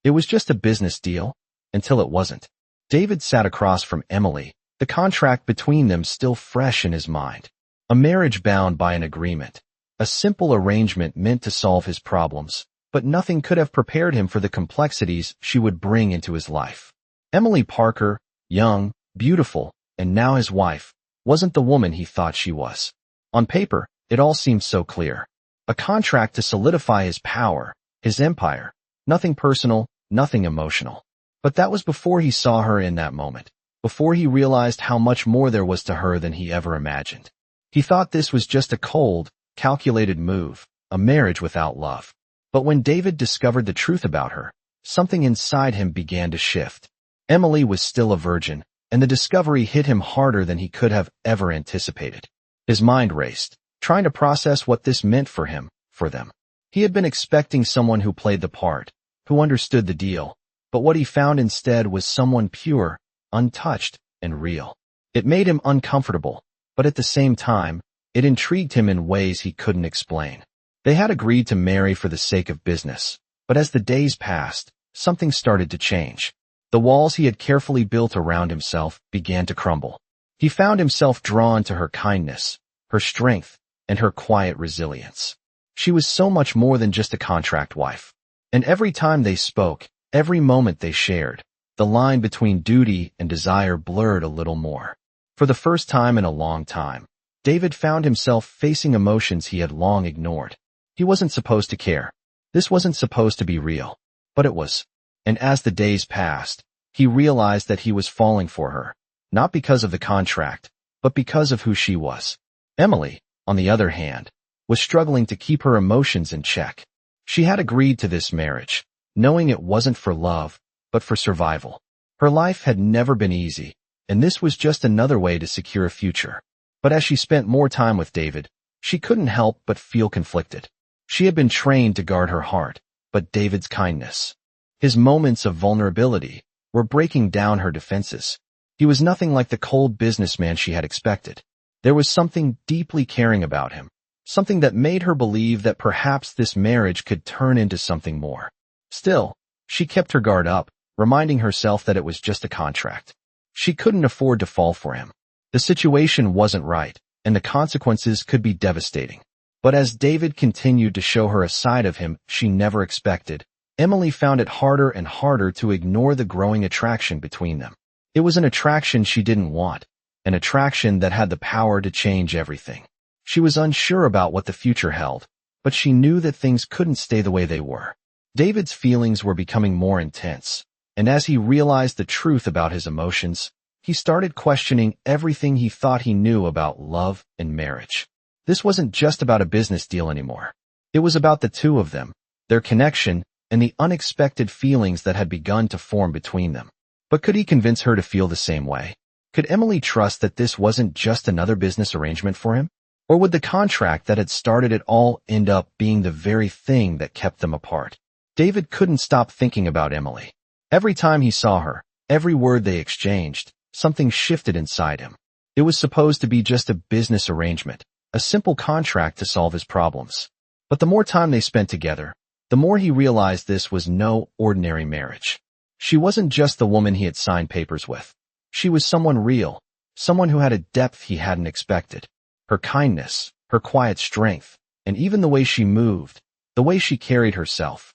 It was just a business deal, until it wasn't. David sat across from Emily, the contract between them still fresh in his mind. A marriage bound by an agreement. A simple arrangement meant to solve his problems, but nothing could have prepared him for the complexities she would bring into his life. Emily Parker, young, beautiful, and now his wife, wasn't the woman he thought she was. On paper, it all seemed so clear. A contract to solidify his power, his empire. Nothing personal, nothing emotional. But that was before he saw her in that moment, before he realized how much more there was to her than he ever imagined. He thought this was just a cold, calculated move, a marriage without love. But when David discovered the truth about her, something inside him began to shift. Emily was still a virgin, and the discovery hit him harder than he could have ever anticipated. His mind raced, trying to process what this meant for him, for them. He had been expecting someone who played the part, who understood the deal, but what he found instead was someone pure, untouched, and real. It made him uncomfortable, but at the same time, it intrigued him in ways he couldn't explain. They had agreed to marry for the sake of business, but as the days passed, something started to change. The walls he had carefully built around himself began to crumble. He found himself drawn to her kindness, her strength, and her quiet resilience. She was so much more than just a contract wife. And every time they spoke, every moment they shared, the line between duty and desire blurred a little more. For the first time in a long time, David found himself facing emotions he had long ignored. He wasn't supposed to care. This wasn't supposed to be real. But it was. And as the days passed, he realized that he was falling for her, not because of the contract, but because of who she was. Emily, on the other hand, was struggling to keep her emotions in check. She had agreed to this marriage, knowing it wasn't for love, but for survival. Her life had never been easy, and this was just another way to secure a future. But as she spent more time with David, she couldn't help but feel conflicted. She had been trained to guard her heart, but David's kindness, his moments of vulnerability, were breaking down her defenses. He was nothing like the cold businessman she had expected. There was something deeply caring about him, something that made her believe that perhaps this marriage could turn into something more. Still, she kept her guard up, reminding herself that it was just a contract. She couldn't afford to fall for him. The situation wasn't right, and the consequences could be devastating. But as David continued to show her a side of him she never expected, Emily found it harder and harder to ignore the growing attraction between them. It was an attraction she didn't want, an attraction that had the power to change everything. She was unsure about what the future held, but she knew that things couldn't stay the way they were. David's feelings were becoming more intense, and as he realized the truth about his emotions, he started questioning everything he thought he knew about love and marriage. This wasn't just about a business deal anymore. It was about the two of them, their connection, and the unexpected feelings that had begun to form between them. But could he convince her to feel the same way? Could Emily trust that this wasn't just another business arrangement for him? Or would the contract that had started it all end up being the very thing that kept them apart? David couldn't stop thinking about Emily. Every time he saw her, every word they exchanged, something shifted inside him. It was supposed to be just a business arrangement, a simple contract to solve his problems. But the more time they spent together, the more he realized this was no ordinary marriage. She wasn't just the woman he had signed papers with. She was someone real, someone who had a depth he hadn't expected. Her kindness, her quiet strength, and even the way she moved, the way she carried herself.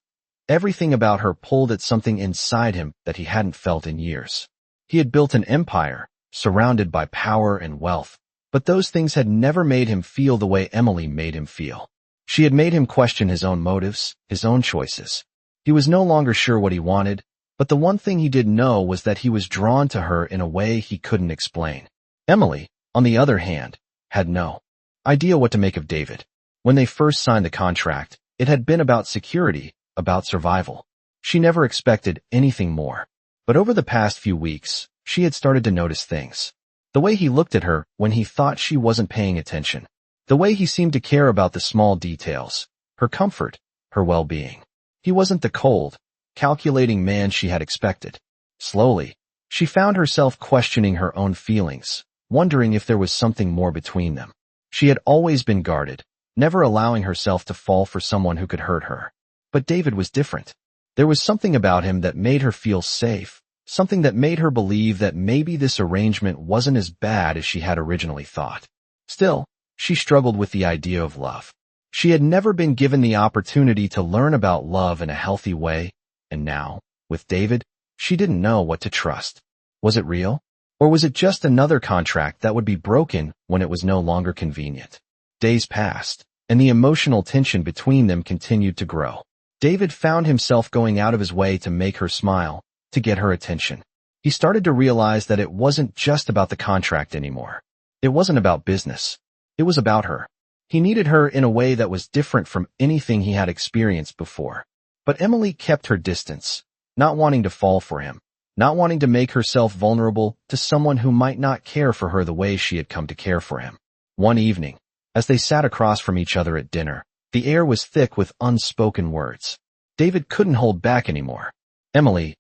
Everything about her pulled at something inside him that he hadn't felt in years. He had built an empire, surrounded by power and wealth, but those things had never made him feel the way Emily made him feel. She had made him question his own motives, his own choices. He was no longer sure what he wanted, but the one thing he did know was that he was drawn to her in a way he couldn't explain. Emily, on the other hand, had no idea what to make of David. When they first signed the contract, it had been about security, about survival. She never expected anything more. But over the past few weeks, she had started to notice things. The way he looked at her when he thought she wasn't paying attention. The way he seemed to care about the small details, her comfort, her well-being. He wasn't the cold, calculating man she had expected. Slowly, she found herself questioning her own feelings, wondering if there was something more between them. She had always been guarded, never allowing herself to fall for someone who could hurt her. But David was different. There was something about him that made her feel safe, something that made her believe that maybe this arrangement wasn't as bad as she had originally thought. Still, she struggled with the idea of love. She had never been given the opportunity to learn about love in a healthy way, and now, with David, she didn't know what to trust. Was it real? Or was it just another contract that would be broken when it was no longer convenient? Days passed, and the emotional tension between them continued to grow. David found himself going out of his way to make her smile, to get her attention. He started to realize that it wasn't just about the contract anymore. It wasn't about business. It was about her. He needed her in a way that was different from anything he had experienced before. But Emily kept her distance, not wanting to fall for him, not wanting to make herself vulnerable to someone who might not care for her the way she had come to care for him. One evening, as they sat across from each other at dinner, the air was thick with unspoken words. David couldn't hold back anymore. Emily,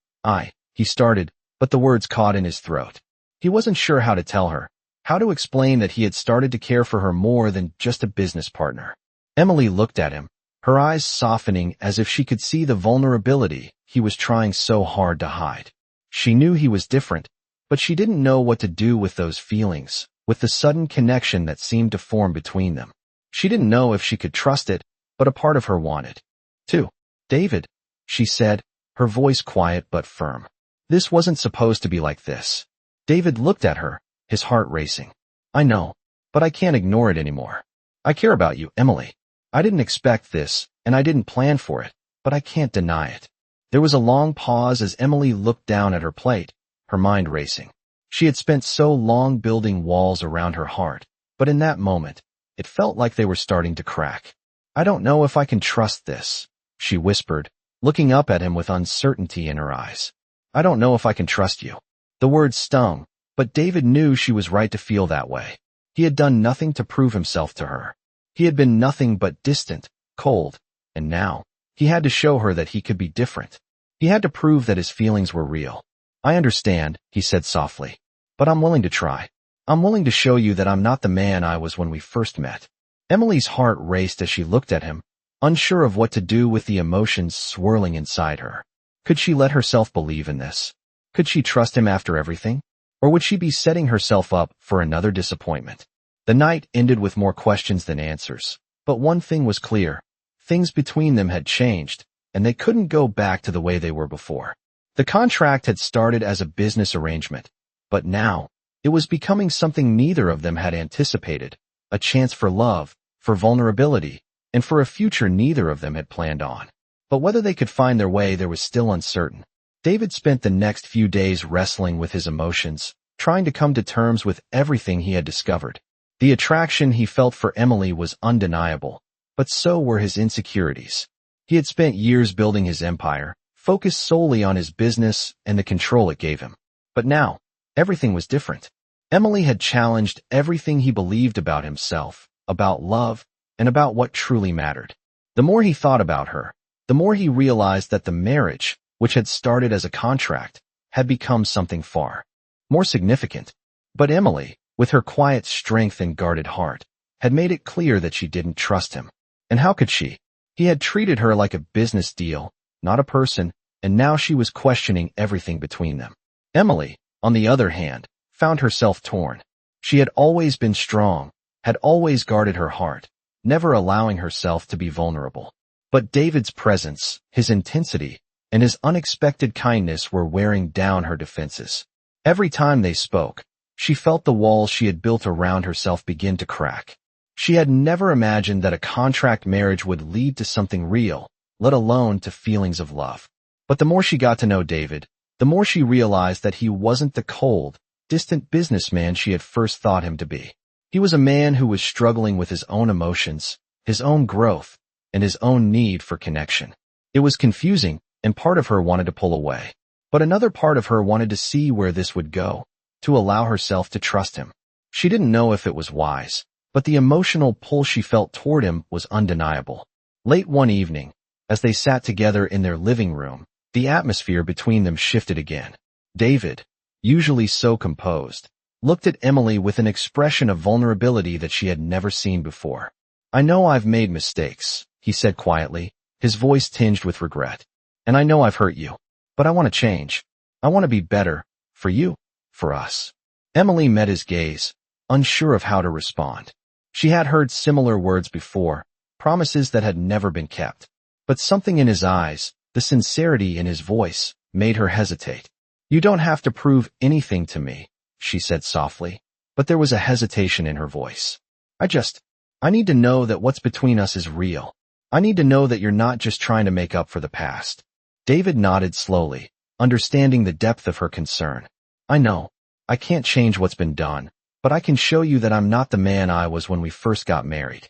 he started, but the words caught in his throat. He wasn't sure how to tell her, how to explain that he had started to care for her more than just a business partner. Emily looked at him, her eyes softening as if she could see the vulnerability he was trying so hard to hide. She knew he was different, but she didn't know what to do with those feelings, with the sudden connection that seemed to form between them. She didn't know if she could trust it, but a part of her wanted to. David, she said, her voice quiet but firm. This wasn't supposed to be like this. David looked at her, his heart racing. I know, but I can't ignore it anymore. I care about you, Emily. I didn't expect this, and I didn't plan for it, but I can't deny it. There was a long pause as Emily looked down at her plate, her mind racing. She had spent so long building walls around her heart, but in that moment, it felt like they were starting to crack. I don't know if I can trust this, she whispered, looking up at him with uncertainty in her eyes. I don't know if I can trust you. The words stung, but David knew she was right to feel that way. He had done nothing to prove himself to her. He had been nothing but distant, cold, and now, he had to show her that he could be different. He had to prove that his feelings were real. I understand, he said softly, but I'm willing to try. I'm willing to show you that I'm not the man I was when we first met. Emily's heart raced as she looked at him, unsure of what to do with the emotions swirling inside her. Could she let herself believe in this? Could she trust him after everything? Or would she be setting herself up for another disappointment? The night ended with more questions than answers, but one thing was clear. Things between them had changed, and they couldn't go back to the way they were before. The contract had started as a business arrangement, but now, it was becoming something neither of them had anticipated, a chance for love, for vulnerability, and for a future neither of them had planned on. But whether they could find their way there was still uncertain. David spent the next few days wrestling with his emotions, trying to come to terms with everything he had discovered. The attraction he felt for Emily was undeniable, but so were his insecurities. He had spent years building his empire, focused solely on his business and the control it gave him. But now, everything was different. Emily had challenged everything he believed about himself, about love, and about what truly mattered. The more he thought about her, the more he realized that the marriage, which had started as a contract, had become something far more significant. But Emily, with her quiet strength and guarded heart, had made it clear that she didn't trust him. And how could she? He had treated her like a business deal, not a person, and now she was questioning everything between them. Emily, on the other hand, found herself torn. She had always been strong, had always guarded her heart, never allowing herself to be vulnerable. But David's presence, his intensity, and his unexpected kindness were wearing down her defenses. Every time they spoke, she felt the walls she had built around herself begin to crack. She had never imagined that a contract marriage would lead to something real, let alone to feelings of love. But the more she got to know David, the more she realized that he wasn't the cold, distant businessman she had first thought him to be. He was a man who was struggling with his own emotions, his own growth, and his own need for connection. It was confusing, and part of her wanted to pull away. But another part of her wanted to see where this would go, to allow herself to trust him. She didn't know if it was wise, but the emotional pull she felt toward him was undeniable. Late one evening, as they sat together in their living room, the atmosphere between them shifted again. David, usually so composed, looked at Emily with an expression of vulnerability that she had never seen before. I know I've made mistakes, he said quietly, his voice tinged with regret. And I know I've hurt you. But I want to change. I want to be better. For you. For us. Emily met his gaze, unsure of how to respond. She had heard similar words before, promises that had never been kept. But something in his eyes, the sincerity in his voice, made her hesitate. You don't have to prove anything to me, she said softly, but there was a hesitation in her voice. I need to know that what's between us is real. I need to know that you're not just trying to make up for the past. David nodded slowly, understanding the depth of her concern. I know. I can't change what's been done, but I can show you that I'm not the man I was when we first got married.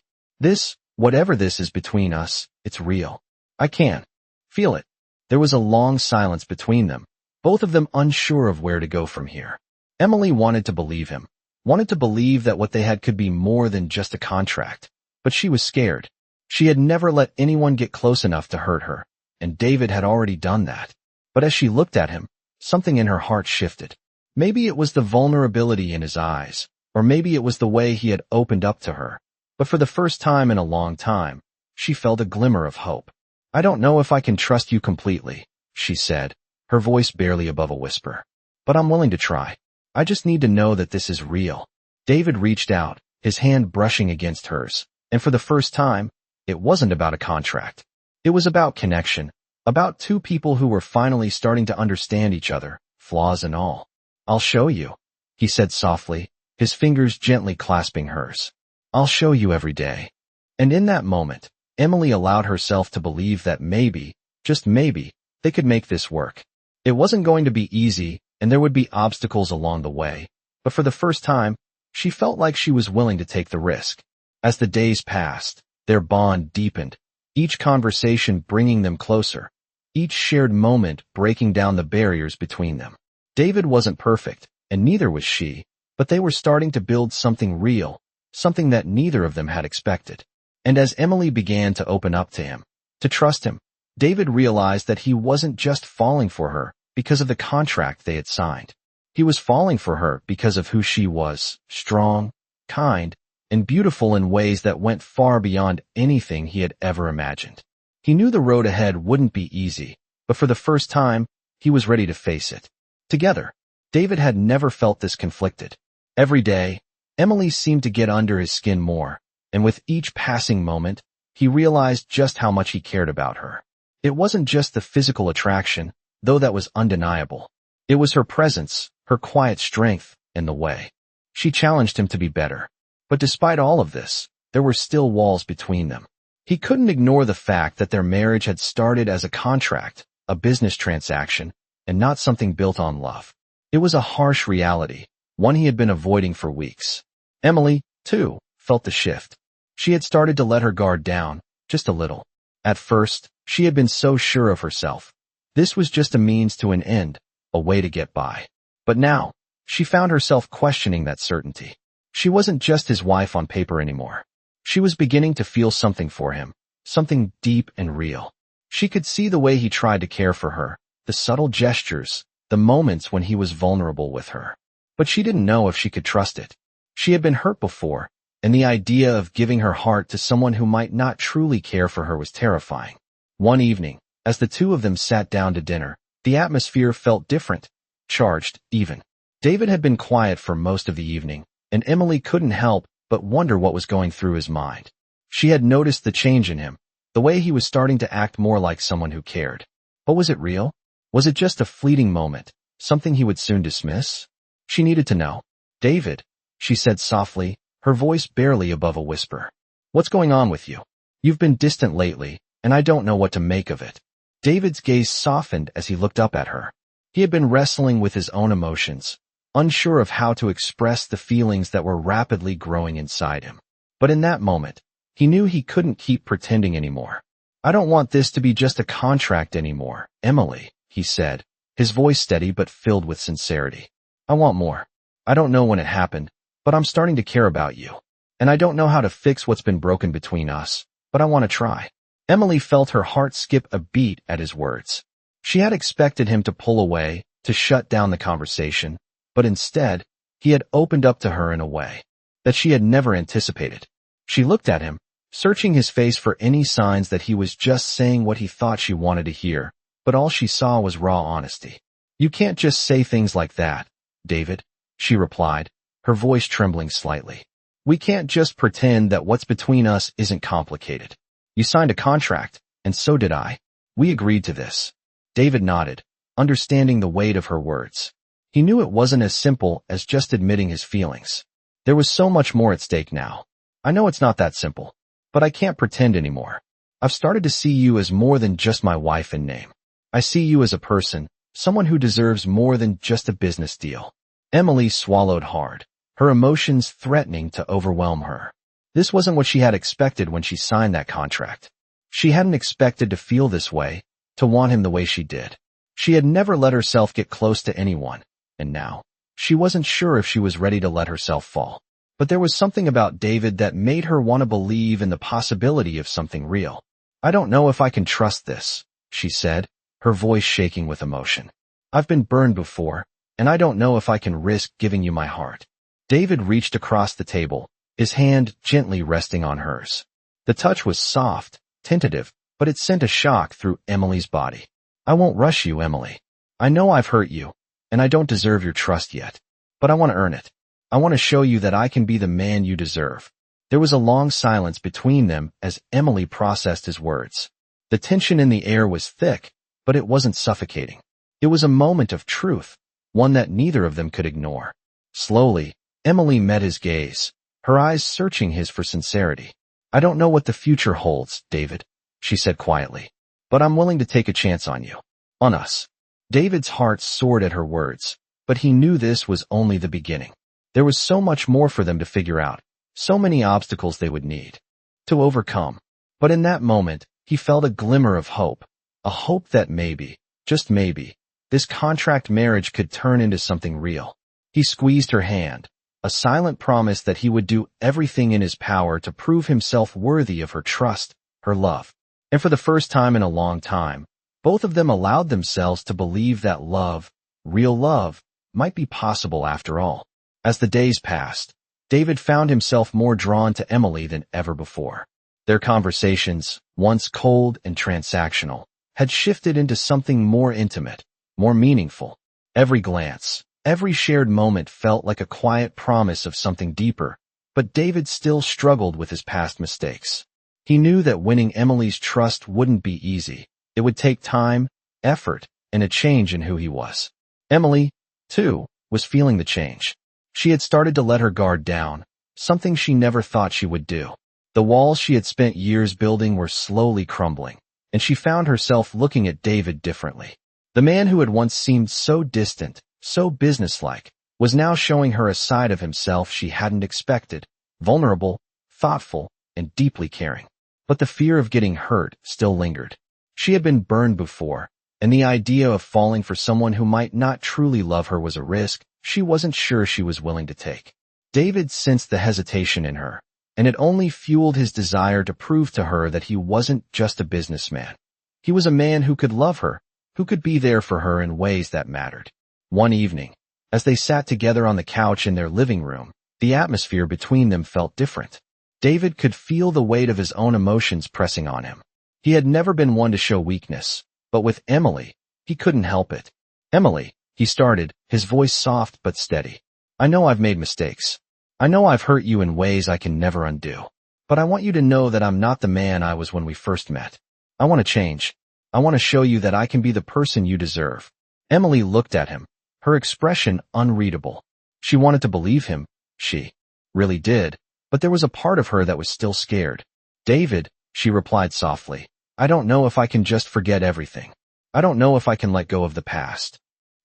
Whatever this is between us, it's real. I can feel it. There was a long silence between them, both of them unsure of where to go from here. Emily wanted to believe him, wanted to believe that what they had could be more than just a contract, but she was scared. She had never let anyone get close enough to hurt her, and David had already done that. But as she looked at him, something in her heart shifted. Maybe it was the vulnerability in his eyes, or maybe it was the way he had opened up to her. But for the first time in a long time, she felt a glimmer of hope. I don't know if I can trust you completely, she said, her voice barely above a whisper. But I'm willing to try. I just need to know that this is real. David reached out, his hand brushing against hers, and for the first time, it wasn't about a contract. It was about connection, about two people who were finally starting to understand each other, flaws and all. I'll show you, he said softly, his fingers gently clasping hers. I'll show you every day. And in that moment, Emily allowed herself to believe that maybe, just maybe, they could make this work. It wasn't going to be easy, and there would be obstacles along the way, but for the first time, she felt like she was willing to take the risk. As the days passed, their bond deepened, each conversation bringing them closer, each shared moment breaking down the barriers between them. David wasn't perfect, and neither was she, but they were starting to build something real, something that neither of them had expected. And as Emily began to open up to him, to trust him, David realized that he wasn't just falling for her because of the contract they had signed. He was falling for her because of who she was, strong, kind, and beautiful in ways that went far beyond anything he had ever imagined. He knew the road ahead wouldn't be easy, but for the first time, he was ready to face it. Together, David had never felt this conflicted. Every day, Emily seemed to get under his skin more, and with each passing moment, he realized just how much he cared about her. It wasn't just the physical attraction, though that was undeniable. It was her presence, her quiet strength, and the way she challenged him to be better. But despite all of this, there were still walls between them. He couldn't ignore the fact that their marriage had started as a contract, a business transaction, and not something built on love. It was a harsh reality, one he had been avoiding for weeks. Emily, too, felt the shift. She had started to let her guard down, just a little. At first, she had been so sure of herself. This was just a means to an end, a way to get by. But now, she found herself questioning that certainty. She wasn't just his wife on paper anymore. She was beginning to feel something for him, something deep and real. She could see the way he tried to care for her, the subtle gestures, the moments when he was vulnerable with her. But she didn't know if she could trust it. She had been hurt before, and the idea of giving her heart to someone who might not truly care for her was terrifying. One evening, as the two of them sat down to dinner, the atmosphere felt different, charged, even. David had been quiet for most of the evening, and Emily couldn't help but wonder what was going through his mind. She had noticed the change in him, the way he was starting to act more like someone who cared. But was it real? Was it just a fleeting moment, something he would soon dismiss? She needed to know. David, she said softly, her voice barely above a whisper. What's going on with you? You've been distant lately, and I don't know what to make of it. David's gaze softened as he looked up at her. He had been wrestling with his own emotions, unsure of how to express the feelings that were rapidly growing inside him. But in that moment, he knew he couldn't keep pretending anymore. I don't want this to be just a contract anymore, Emily, he said, his voice steady but filled with sincerity. I want more. I don't know when it happened, but I'm starting to care about you. And I don't know how to fix what's been broken between us, but I want to try. Emily felt her heart skip a beat at his words. She had expected him to pull away, to shut down the conversation, but instead, he had opened up to her in a way that she had never anticipated. She looked at him, searching his face for any signs that he was just saying what he thought she wanted to hear, but all she saw was raw honesty. "You can't just say things like that, David," she replied, her voice trembling slightly. "We can't just pretend that what's between us isn't complicated. You signed a contract, and so did I. We agreed to this." David nodded, understanding the weight of her words. He knew it wasn't as simple as just admitting his feelings. There was so much more at stake now. "I know it's not that simple, but I can't pretend anymore. I've started to see you as more than just my wife in name. I see you as a person, someone who deserves more than just a business deal." Emily swallowed hard, her emotions threatening to overwhelm her. This wasn't what she had expected when she signed that contract. She hadn't expected to feel this way, to want him the way she did. She had never let herself get close to anyone, and now, she wasn't sure if she was ready to let herself fall. But there was something about David that made her want to believe in the possibility of something real. "I don't know if I can trust this," she said, her voice shaking with emotion. "I've been burned before, and I don't know if I can risk giving you my heart." David reached across the table, his hand gently resting on hers. The touch was soft, tentative, but it sent a shock through Emily's body. "I won't rush you, Emily. I know I've hurt you, and I don't deserve your trust yet. But I want to earn it. I want to show you that I can be the man you deserve." There was a long silence between them as Emily processed his words. The tension in the air was thick, but it wasn't suffocating. It was a moment of truth, one that neither of them could ignore. Slowly, Emily met his gaze, her eyes searching his for sincerity. "I don't know what the future holds, David," she said quietly, "but I'm willing to take a chance on you. On us." David's heart soared at her words, but he knew this was only the beginning. There was so much more for them to figure out, so many obstacles they would need to overcome. But in that moment, he felt a glimmer of hope, a hope that maybe, just maybe, this contract marriage could turn into something real. He squeezed her hand, a silent promise that he would do everything in his power to prove himself worthy of her trust, her love. And for the first time in a long time, both of them allowed themselves to believe that love, real love, might be possible after all. As the days passed, David found himself more drawn to Emily than ever before. Their conversations, once cold and transactional, had shifted into something more intimate, more meaningful. Every glance, every shared moment felt like a quiet promise of something deeper, but David still struggled with his past mistakes. He knew that winning Emily's trust wouldn't be easy. It would take time, effort, and a change in who he was. Emily, too, was feeling the change. She had started to let her guard down, something she never thought she would do. The walls she had spent years building were slowly crumbling, and she found herself looking at David differently. The man who had once seemed so distant, so businesslike, was now showing her a side of himself she hadn't expected, vulnerable, thoughtful, and deeply caring. But the fear of getting hurt still lingered. She had been burned before, and the idea of falling for someone who might not truly love her was a risk she wasn't sure she was willing to take. David sensed the hesitation in her, and it only fueled his desire to prove to her that he wasn't just a businessman. He was a man who could love her, who could be there for her in ways that mattered. One evening, as they sat together on the couch in their living room, the atmosphere between them felt different. David could feel the weight of his own emotions pressing on him. He had never been one to show weakness, but with Emily, he couldn't help it. "Emily," he started, his voice soft but steady. "I know I've made mistakes. I know I've hurt you in ways I can never undo. But I want you to know that I'm not the man I was when we first met. I want to change. I want to show you that I can be the person you deserve." Emily looked at him, her expression unreadable. She wanted to believe him. She really did. But there was a part of her that was still scared. "David," she replied softly, "I don't know if I can just forget everything. I don't know if I can let go of the past."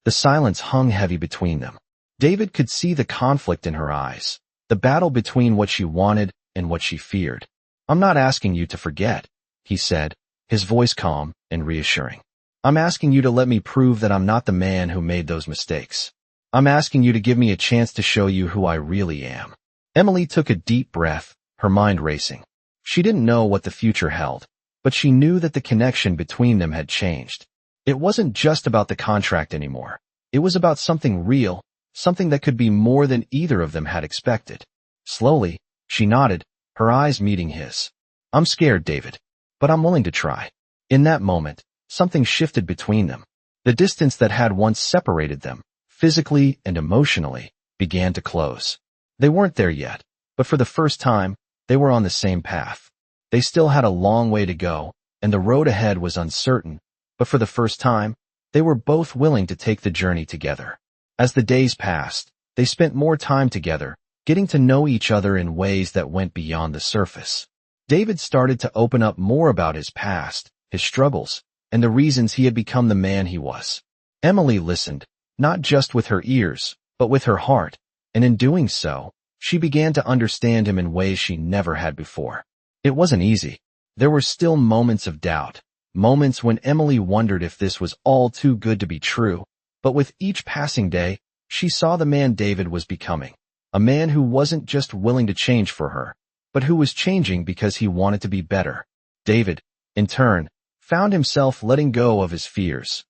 The silence hung heavy between them. David could see the conflict in her eyes, the battle between what she wanted and what she feared. "I'm not asking you to forget," he said, his voice calm and reassuring. "I'm asking you to let me prove that I'm not the man who made those mistakes. I'm asking you to give me a chance to show you who I really am." Emily took a deep breath, her mind racing. She didn't know what the future held, but she knew that the connection between them had changed. It wasn't just about the contract anymore. It was about something real, something that could be more than either of them had expected. Slowly, she nodded, her eyes meeting his. "I'm scared, David, but I'm willing to try." In that moment, something shifted between them. The distance that had once separated them, physically and emotionally, began to close. They weren't there yet, but for the first time, they were on the same path. They still had a long way to go, and the road ahead was uncertain, but for the first time, they were both willing to take the journey together. As the days passed, they spent more time together, getting to know each other in ways that went beyond the surface. David started to open up more about his past, his struggles, and the reasons he had become the man he was. Emily listened, not just with her ears, but with her heart, and in doing so, she began to understand him in ways she never had before. It wasn't easy. There were still moments of doubt, moments when Emily wondered if this was all too good to be true, but with each passing day, she saw the man David was becoming, a man who wasn't just willing to change for her, but who was changing because he wanted to be better. David, in turn, found himself letting go of his fears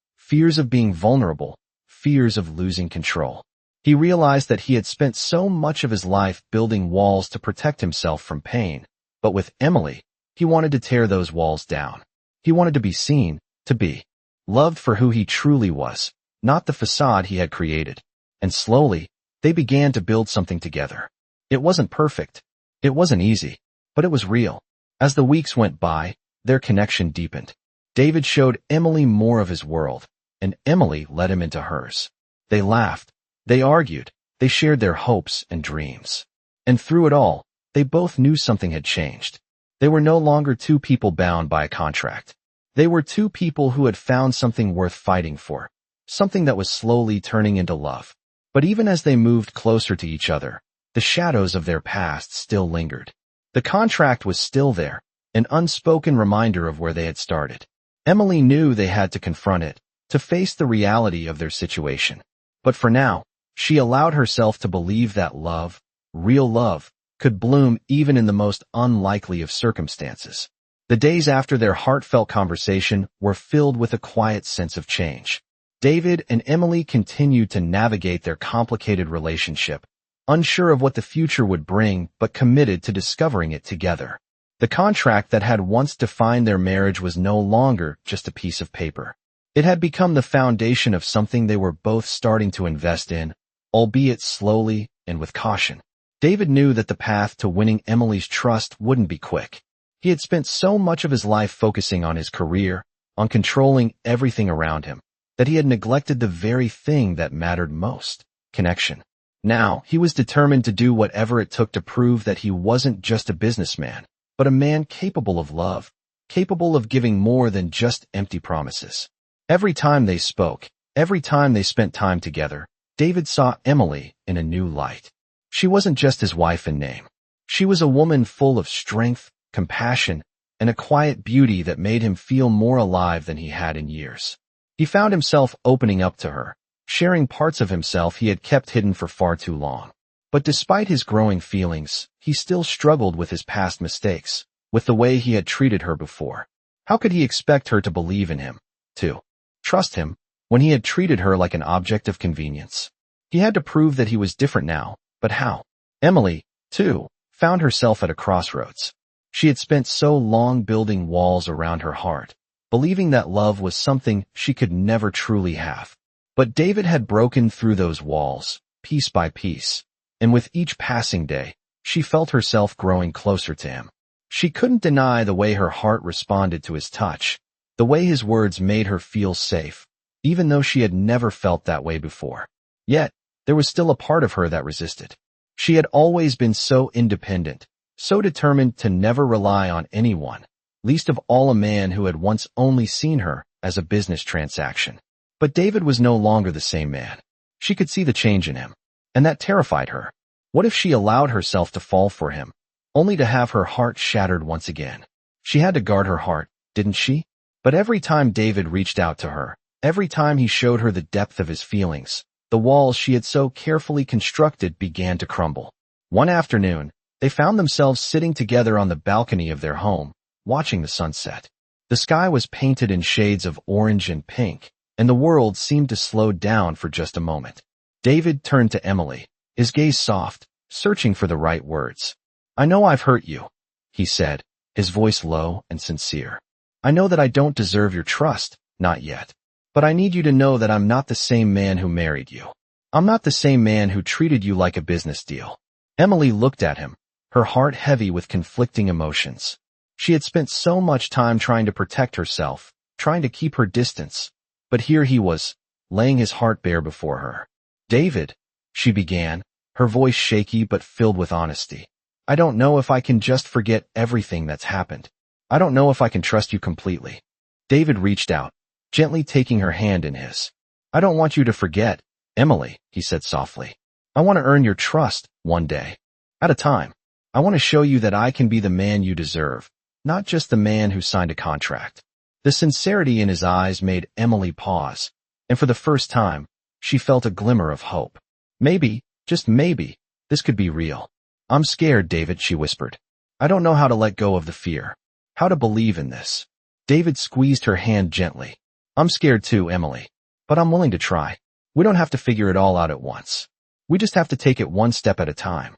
of being vulnerable, fears of losing control. He realized that he had spent so much of his life building walls to protect himself from pain, but with Emily, he wanted to tear those walls down. He wanted to be seen, to be loved for who he truly was, not the facade he had created. And slowly, they began to build something together. It wasn't perfect. It wasn't easy, but it was real. As the weeks went by, their connection deepened. David showed Emily more of his world, and Emily let him into hers. They laughed, they argued, they shared their hopes and dreams. And through it all, they both knew something had changed. They were no longer two people bound by a contract. They were two people who had found something worth fighting for, something that was slowly turning into love. But even as they moved closer to each other, the shadows of their past still lingered. The contract was still there, an unspoken reminder of where they had started. Emily knew they had to confront it, to face the reality of their situation. But for now, she allowed herself to believe that love, real love, could bloom even in the most unlikely of circumstances. The days after their heartfelt conversation were filled with a quiet sense of change. David and Emily continued to navigate their complicated relationship, unsure of what the future would bring but committed to discovering it together. The contract that had once defined their marriage was no longer just a piece of paper. It had become the foundation of something they were both starting to invest in, albeit slowly and with caution. David knew that the path to winning Emily's trust wouldn't be quick. He had spent so much of his life focusing on his career, on controlling everything around him, that he had neglected the very thing that mattered most, connection. Now, he was determined to do whatever it took to prove that he wasn't just a businessman, but a man capable of love, capable of giving more than just empty promises. Every time they spoke, every time they spent time together, David saw Emily in a new light. She wasn't just his wife in name. She was a woman full of strength, compassion, and a quiet beauty that made him feel more alive than he had in years. He found himself opening up to her, sharing parts of himself he had kept hidden for far too long. But despite his growing feelings, he still struggled with his past mistakes, with the way he had treated her before. How could he expect her to believe in him, to trust him, when he had treated her like an object of convenience? He had to prove that he was different now, but how? Emily, too, found herself at a crossroads. She had spent so long building walls around her heart, believing that love was something she could never truly have. But David had broken through those walls, piece by piece, and with each passing day, she felt herself growing closer to him. She couldn't deny the way her heart responded to his touch, the way his words made her feel safe, even though she had never felt that way before. Yet, there was still a part of her that resisted. She had always been so independent, so determined to never rely on anyone, least of all a man who had once only seen her as a business transaction. But David was no longer the same man. She could see the change in him, and that terrified her. What if she allowed herself to fall for him, only to have her heart shattered once again? She had to guard her heart, didn't she? But every time David reached out to her, every time he showed her the depth of his feelings, the walls she had so carefully constructed began to crumble. One afternoon, they found themselves sitting together on the balcony of their home, watching the sunset. The sky was painted in shades of orange and pink, and the world seemed to slow down for just a moment. David turned to Emily, his gaze soft, searching for the right words. "I know I've hurt you," he said, his voice low and sincere. "I know that I don't deserve your trust, not yet. But I need you to know that I'm not the same man who married you. I'm not the same man who treated you like a business deal. Emily looked at him, her heart heavy with conflicting emotions. She had spent so much time trying to protect herself, trying to keep her distance. But here he was, laying his heart bare before her. David, she began, her voice shaky but filled with honesty. I don't know if I can just forget everything that's happened. I don't know if I can trust you completely. David reached out, gently taking her hand in his. I don't want you to forget, Emily, he said softly. I want to earn your trust, one day. At a time. I want to show you that I can be the man you deserve, not just the man who signed a contract. The sincerity in his eyes made Emily pause, and for the first time, she felt a glimmer of hope. Maybe, just maybe, this could be real. I'm scared, David, she whispered. I don't know how to let go of the fear, how to believe in this. David squeezed her hand gently. I'm scared too, Emily, but I'm willing to try. We don't have to figure it all out at once. We just have to take it one step at a time.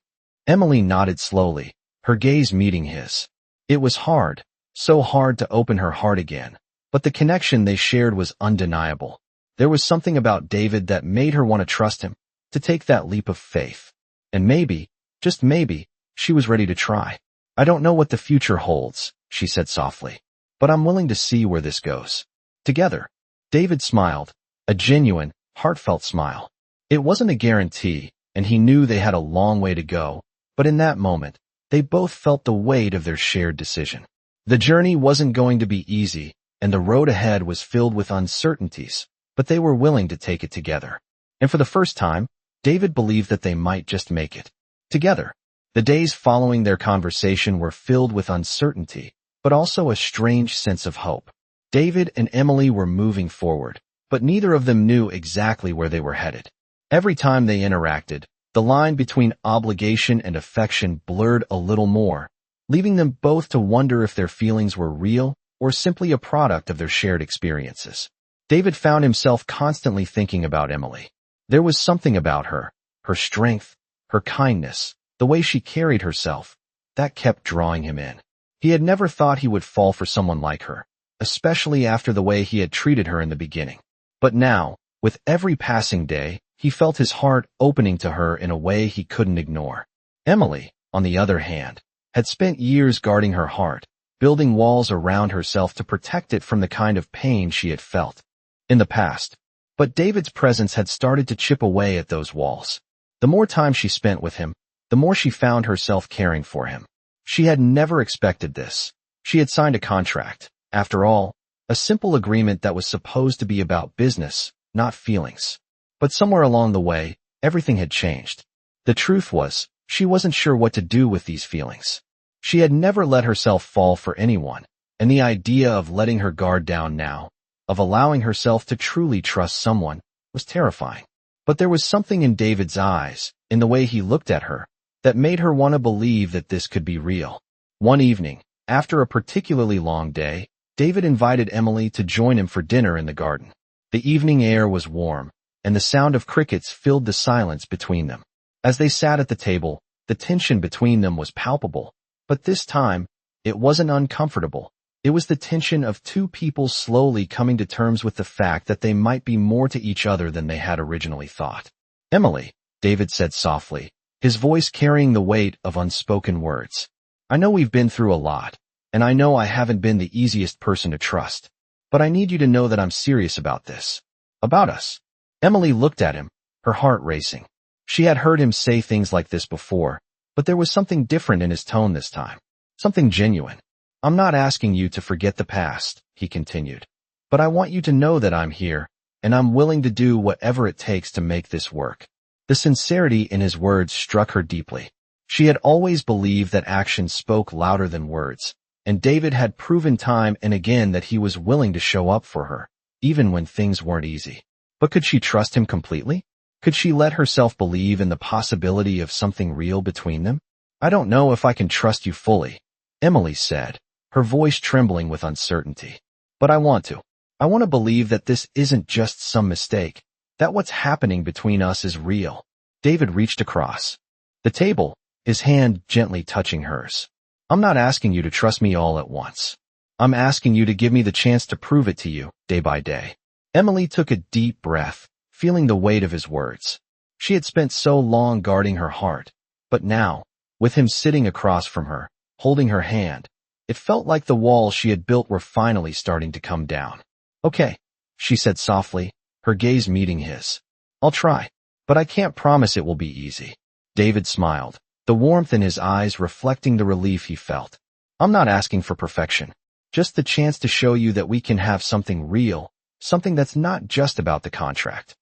Emily nodded slowly, her gaze meeting his. It was hard, so hard to open her heart again, but the connection they shared was undeniable. There was something about David that made her want to trust him, to take that leap of faith. And maybe, just maybe, she was ready to try. I don't know what the future holds, she said softly, but I'm willing to see where this goes. Together. David smiled, a genuine, heartfelt smile. It wasn't a guarantee, and he knew they had a long way to go, but in that moment, they both felt the weight of their shared decision. The journey wasn't going to be easy, and the road ahead was filled with uncertainties, but they were willing to take it together. And for the first time, David believed that they might just make it. Together. The days following their conversation were filled with uncertainty, but also a strange sense of hope. David and Emily were moving forward, but neither of them knew exactly where they were headed. Every time they interacted, the line between obligation and affection blurred a little more, leaving them both to wonder if their feelings were real or simply a product of their shared experiences. David found himself constantly thinking about Emily. There was something about her, her strength, her kindness, the way she carried herself, that kept drawing him in. He had never thought he would fall for someone like her, especially after the way he had treated her in the beginning. But now, with every passing day, he felt his heart opening to her in a way he couldn't ignore. Emily, on the other hand, had spent years guarding her heart, building walls around herself to protect it from the kind of pain she had felt in the past. But David's presence had started to chip away at those walls. The more time she spent with him, the more she found herself caring for him. She had never expected this. She had signed a contract, after all, a simple agreement that was supposed to be about business, not feelings. But somewhere along the way, everything had changed. The truth was, she wasn't sure what to do with these feelings. She had never let herself fall for anyone, and the idea of letting her guard down now, of allowing herself to truly trust someone, was terrifying. But there was something in David's eyes, in the way he looked at her, that made her want to believe that this could be real. One evening, after a particularly long day, David invited Emily to join him for dinner in the garden. The evening air was warm, and the sound of crickets filled the silence between them. As they sat at the table, the tension between them was palpable, but this time, it wasn't uncomfortable. It was the tension of two people slowly coming to terms with the fact that they might be more to each other than they had originally thought. Emily, David said softly, his voice carrying the weight of unspoken words. I know we've been through a lot, and I know I haven't been the easiest person to trust, but I need you to know that I'm serious about this. About us. Emily looked at him, her heart racing. She had heard him say things like this before, but there was something different in his tone this time. Something genuine. I'm not asking you to forget the past, he continued, but I want you to know that I'm here, and I'm willing to do whatever it takes to make this work. The sincerity in his words struck her deeply. She had always believed that actions spoke louder than words, and David had proven time and again that he was willing to show up for her, even when things weren't easy. But could she trust him completely? Could she let herself believe in the possibility of something real between them? I don't know if I can trust you fully, Emily said, her voice trembling with uncertainty. But I want to. I want to believe that this isn't just some mistake, that what's happening between us is real. David reached across the table, his hand gently touching hers. I'm not asking you to trust me all at once. I'm asking you to give me the chance to prove it to you, day by day. Emily took a deep breath, feeling the weight of his words. She had spent so long guarding her heart, but now, with him sitting across from her, holding her hand, it felt like the walls she had built were finally starting to come down. Okay, she said softly, her gaze meeting his. I'll try, but I can't promise it will be easy. David smiled, the warmth in his eyes reflecting the relief he felt. I'm not asking for perfection, just the chance to show you that we can have something real, something that's not just about the contract.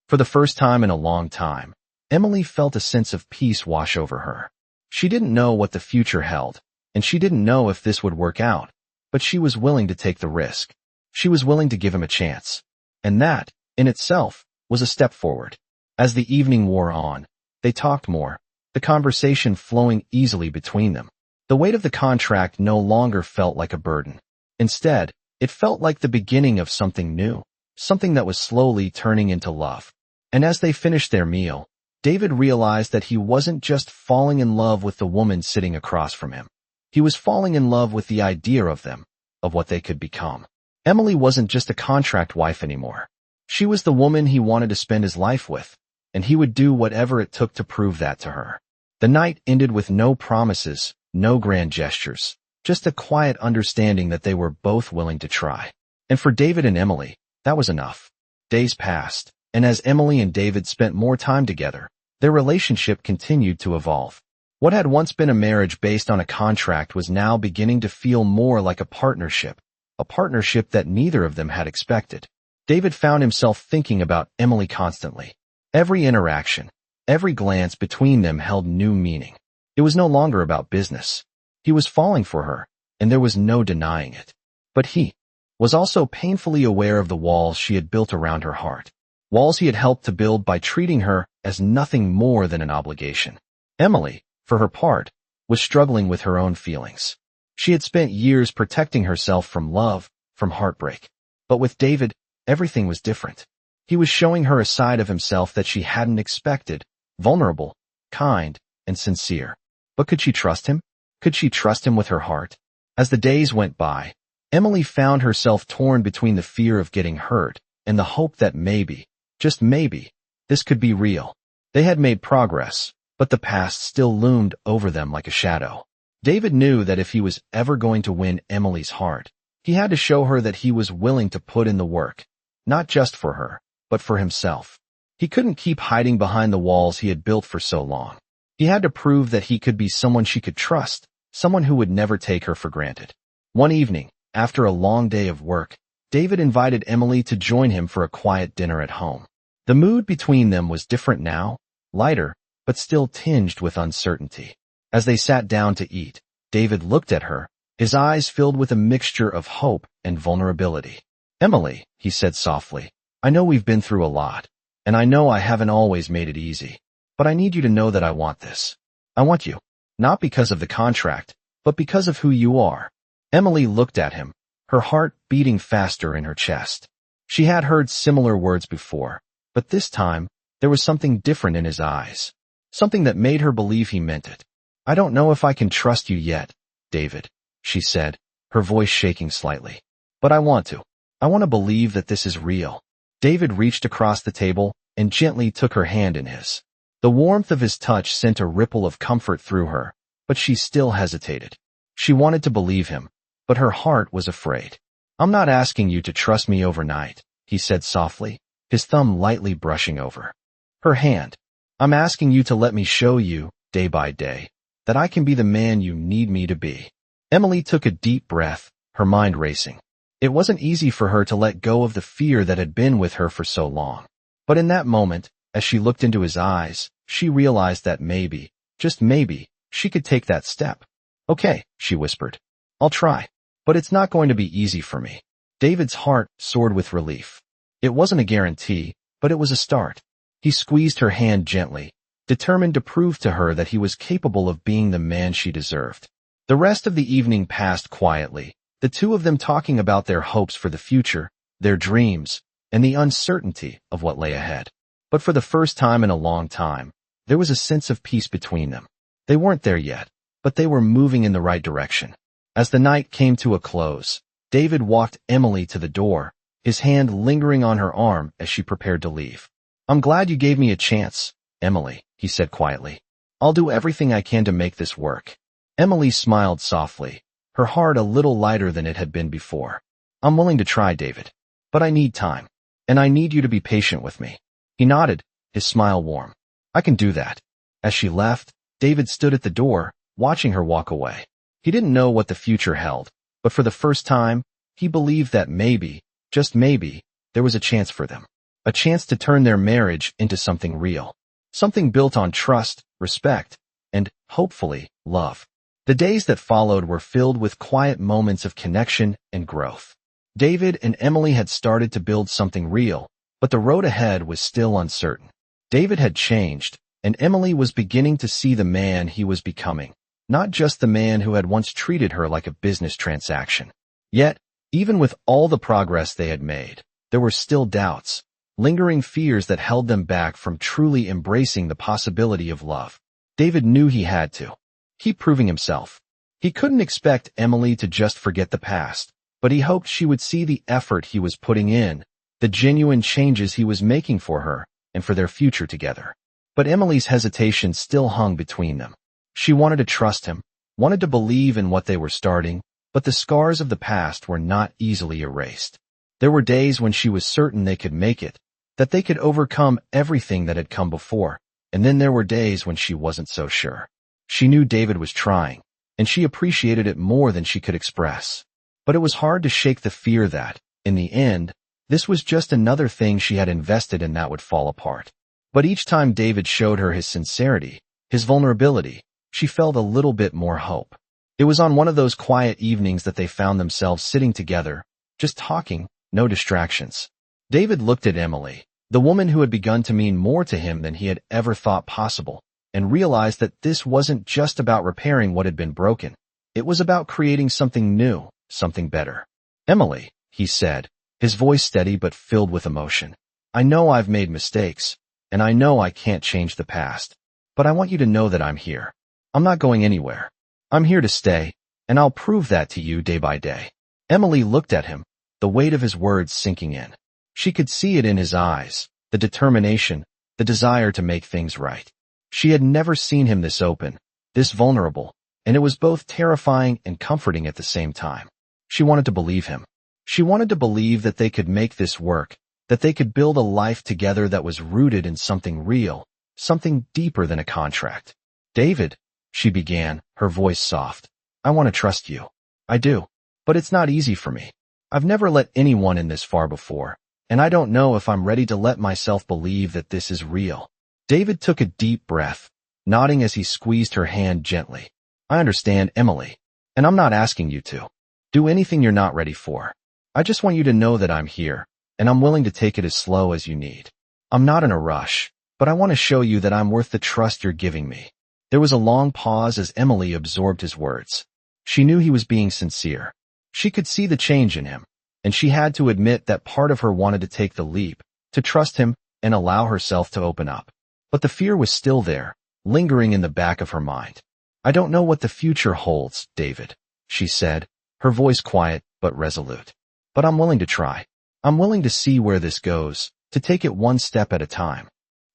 For the first time in a long time, Emily felt a sense of peace wash over her. She didn't know what the future held, and she didn't know if this would work out, but she was willing to take the risk. She was willing to give him a chance. And that, in itself, was a step forward. As the evening wore on, they talked more, the conversation flowing easily between them. The weight of the contract no longer felt like a burden. Instead, it felt like the beginning of something new, something that was slowly turning into love. And as they finished their meal, David realized that he wasn't just falling in love with the woman sitting across from him. He was falling in love with the idea of them, of what they could become. Emily wasn't just a contract wife anymore. She was the woman he wanted to spend his life with, and he would do whatever it took to prove that to her. The night ended with no promises, no grand gestures, just a quiet understanding that they were both willing to try. And for David and Emily, that was enough. Days passed, and as Emily and David spent more time together, their relationship continued to evolve. What had once been a marriage based on a contract was now beginning to feel more like a partnership that neither of them had expected. David found himself thinking about Emily constantly. Every interaction, every glance between them held new meaning. It was no longer about business. He was falling for her, and there was no denying it. But he was also painfully aware of the walls she had built around her heart. Walls he had helped to build by treating her as nothing more than an obligation. Emily, for her part, was struggling with her own feelings. She had spent years protecting herself from love, from heartbreak. But with David, everything was different. He was showing her a side of himself that she hadn't expected, vulnerable, kind, and sincere. But could she trust him? Could she trust him with her heart? As the days went by, Emily found herself torn between the fear of getting hurt and the hope that maybe, just maybe, this could be real. They had made progress, but the past still loomed over them like a shadow. David knew that if he was ever going to win Emily's heart, he had to show her that he was willing to put in the work, not just for her, but for himself. He couldn't keep hiding behind the walls he had built for so long. He had to prove that he could be someone she could trust, someone who would never take her for granted. One evening, after a long day of work, David invited Emily to join him for a quiet dinner at home. The mood between them was different now, lighter, but still tinged with uncertainty. As they sat down to eat, David looked at her, his eyes filled with a mixture of hope and vulnerability. Emily, he said softly, I know we've been through a lot, and I know I haven't always made it easy, but I need you to know that I want this. I want you, not because of the contract, but because of who you are. Emily looked at him, her heart beating faster in her chest. She had heard similar words before, but this time, there was something different in his eyes, something that made her believe he meant it. I don't know if I can trust you yet, David, she said, her voice shaking slightly. But I want to. I want to believe that this is real. David reached across the table and gently took her hand in his. The warmth of his touch sent a ripple of comfort through her, but she still hesitated. She wanted to believe him, but her heart was afraid. I'm not asking you to trust me overnight, he said softly, his thumb lightly brushing over her hand. I'm asking you to let me show you, day by day, that I can be the man you need me to be. Emily took a deep breath, her mind racing. It wasn't easy for her to let go of the fear that had been with her for so long. But in that moment, as she looked into his eyes, she realized that maybe, just maybe, she could take that step. Okay, she whispered. I'll try. But it's not going to be easy for me. David's heart soared with relief. It wasn't a guarantee, but it was a start. He squeezed her hand gently, determined to prove to her that he was capable of being the man she deserved. The rest of the evening passed quietly, the two of them talking about their hopes for the future, their dreams, and the uncertainty of what lay ahead. But for the first time in a long time, there was a sense of peace between them. They weren't there yet, but they were moving in the right direction. As the night came to a close, David walked Emily to the door, his hand lingering on her arm as she prepared to leave. "I'm glad you gave me a chance, Emily," he said quietly. "I'll do everything I can to make this work." Emily smiled softly, her heart a little lighter than it had been before. "I'm willing to try, David. But I need time. And I need you to be patient with me." He nodded, his smile warm. "I can do that." As she left, David stood at the door, watching her walk away. He didn't know what the future held, but for the first time, he believed that maybe, just maybe, there was a chance for them. A chance to turn their marriage into something real. Something built on trust, respect, and, hopefully, love. The days that followed were filled with quiet moments of connection and growth. David and Emily had started to build something real, but the road ahead was still uncertain. David had changed, and Emily was beginning to see the man he was becoming, not just the man who had once treated her like a business transaction. Yet, even with all the progress they had made, there were still doubts, lingering fears that held them back from truly embracing the possibility of love. David knew he had to keep proving himself. He couldn't expect Emily to just forget the past, but he hoped she would see the effort he was putting in, the genuine changes he was making for her, and for their future together. But Emily's hesitation still hung between them. She wanted to trust him, wanted to believe in what they were starting, but the scars of the past were not easily erased. There were days when she was certain they could make it, that they could overcome everything that had come before, and then there were days when she wasn't so sure. She knew David was trying, and she appreciated it more than she could express. But it was hard to shake the fear that, in the end, this was just another thing she had invested in that would fall apart. But each time David showed her his sincerity, his vulnerability, she felt a little bit more hope. It was on one of those quiet evenings that they found themselves sitting together, just talking, no distractions. David looked at Emily, the woman who had begun to mean more to him than he had ever thought possible, and realized that this wasn't just about repairing what had been broken. It was about creating something new, something better. "Emily," he said, his voice steady but filled with emotion. "I know I've made mistakes, and I know I can't change the past, but I want you to know that I'm here. I'm not going anywhere. I'm here to stay, and I'll prove that to you day by day." Emily looked at him, the weight of his words sinking in. She could see it in his eyes, the determination, the desire to make things right. She had never seen him this open, this vulnerable, and it was both terrifying and comforting at the same time. She wanted to believe him. She wanted to believe that they could make this work, that they could build a life together that was rooted in something real, something deeper than a contract. "David," she began, her voice soft, "I want to trust you. I do. But it's not easy for me. I've never let anyone in this far before, and I don't know if I'm ready to let myself believe that this is real." David took a deep breath, nodding as he squeezed her hand gently. "I understand, Emily, and I'm not asking you to do anything you're not ready for. I just want you to know that I'm here, and I'm willing to take it as slow as you need. I'm not in a rush, but I want to show you that I'm worth the trust you're giving me." There was a long pause as Emily absorbed his words. She knew he was being sincere. She could see the change in him, and she had to admit that part of her wanted to take the leap, to trust him and allow herself to open up. But the fear was still there, lingering in the back of her mind. "I don't know what the future holds, David," she said, her voice quiet but resolute. "But I'm willing to try. I'm willing to see where this goes, to take it one step at a time."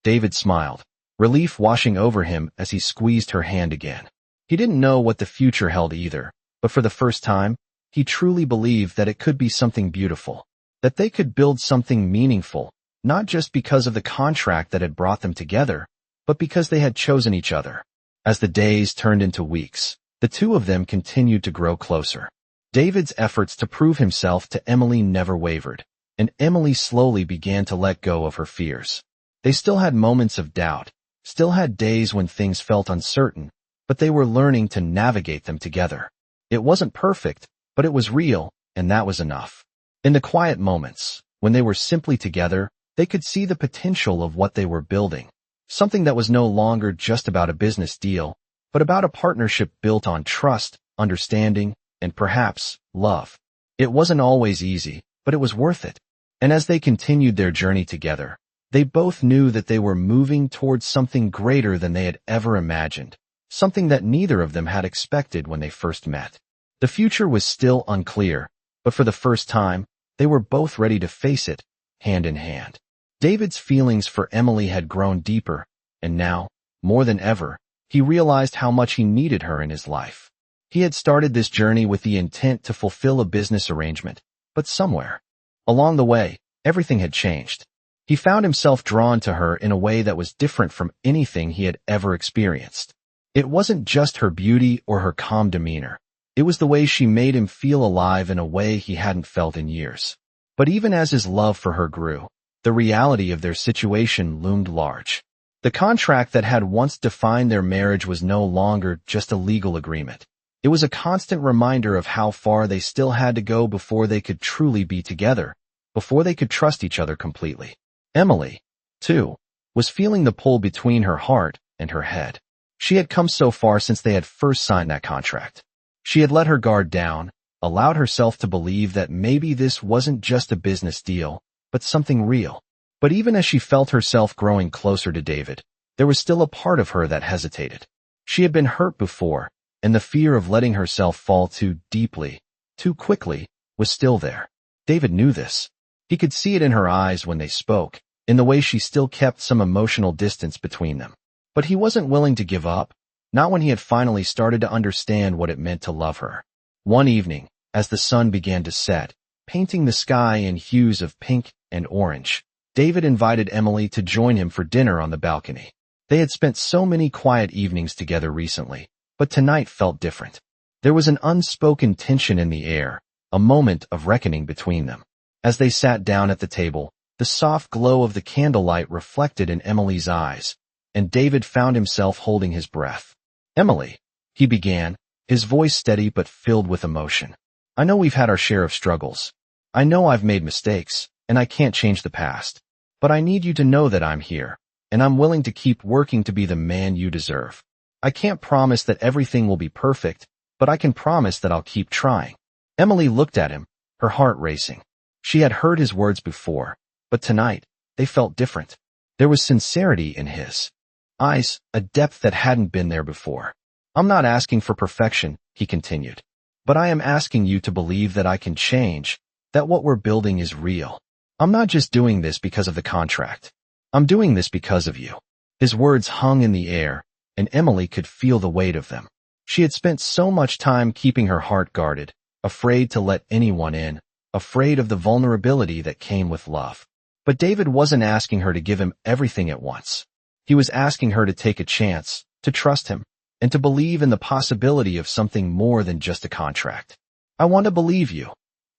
David smiled, relief washing over him as he squeezed her hand again. He didn't know what the future held either, but for the first time, he truly believed that it could be something beautiful, that they could build something meaningful, not just because of the contract that had brought them together, but because they had chosen each other. As the days turned into weeks, the two of them continued to grow closer. David's efforts to prove himself to Emily never wavered, and Emily slowly began to let go of her fears. They still had moments of doubt, still had days when things felt uncertain, but they were learning to navigate them together. It wasn't perfect, but it was real, and that was enough. In the quiet moments, when they were simply together, they could see the potential of what they were building, something that was no longer just about a business deal, but about a partnership built on trust, understanding, and perhaps love. It wasn't always easy, but it was worth it. And as they continued their journey together, they both knew that they were moving towards something greater than they had ever imagined, something that neither of them had expected when they first met. The future was still unclear, But for the first time, they were both ready to face it, hand in hand. David's feelings for Emily had grown deeper, and now, more than ever, he realized how much he needed her in his life. He had started this journey with the intent to fulfill a business arrangement, but somewhere along the way, everything had changed. He found himself drawn to her in a way that was different from anything he had ever experienced. It wasn't just her beauty or her calm demeanor. It was the way she made him feel alive in a way he hadn't felt in years. But even as his love for her grew, the reality of their situation loomed large. The contract that had once defined their marriage was no longer just a legal agreement. It was a constant reminder of how far they still had to go before they could truly be together, before they could trust each other completely. Emily, too, was feeling the pull between her heart and her head. She had come so far since they had first signed that contract. She had let her guard down, allowed herself to believe that maybe this wasn't just a business deal, but something real. But even as she felt herself growing closer to David, there was still a part of her that hesitated. She had been hurt before, and the fear of letting herself fall too deeply, too quickly, was still there. David knew this. He could see it in her eyes when they spoke, in the way she still kept some emotional distance between them. But he wasn't willing to give up, not when he had finally started to understand what it meant to love her. One evening, as the sun began to set, painting the sky in hues of pink and orange, David invited Emily to join him for dinner on the balcony. They had spent so many quiet evenings together recently, but tonight felt different. There was an unspoken tension in the air, a moment of reckoning between them. As they sat down at the table, the soft glow of the candlelight reflected in Emily's eyes, and David found himself holding his breath. "Emily," he began, his voice steady but filled with emotion. "I know we've had our share of struggles. I know I've made mistakes, and I can't change the past. But I need you to know that I'm here, and I'm willing to keep working to be the man you deserve. I can't promise that everything will be perfect, but I can promise that I'll keep trying." Emily looked at him, her heart racing. She had heard his words before, but tonight, they felt different. There was sincerity in his eyes, a depth that hadn't been there before. "I'm not asking for perfection," he continued, "but I am asking you to believe that I can change, that what we're building is real. I'm not just doing this because of the contract. I'm doing this because of you." His words hung in the air, and Emily could feel the weight of them. She had spent so much time keeping her heart guarded, afraid to let anyone in, afraid of the vulnerability that came with love. But David wasn't asking her to give him everything at once. He was asking her to take a chance, to trust him, and to believe in the possibility of something more than just a contract. "I want to believe you,"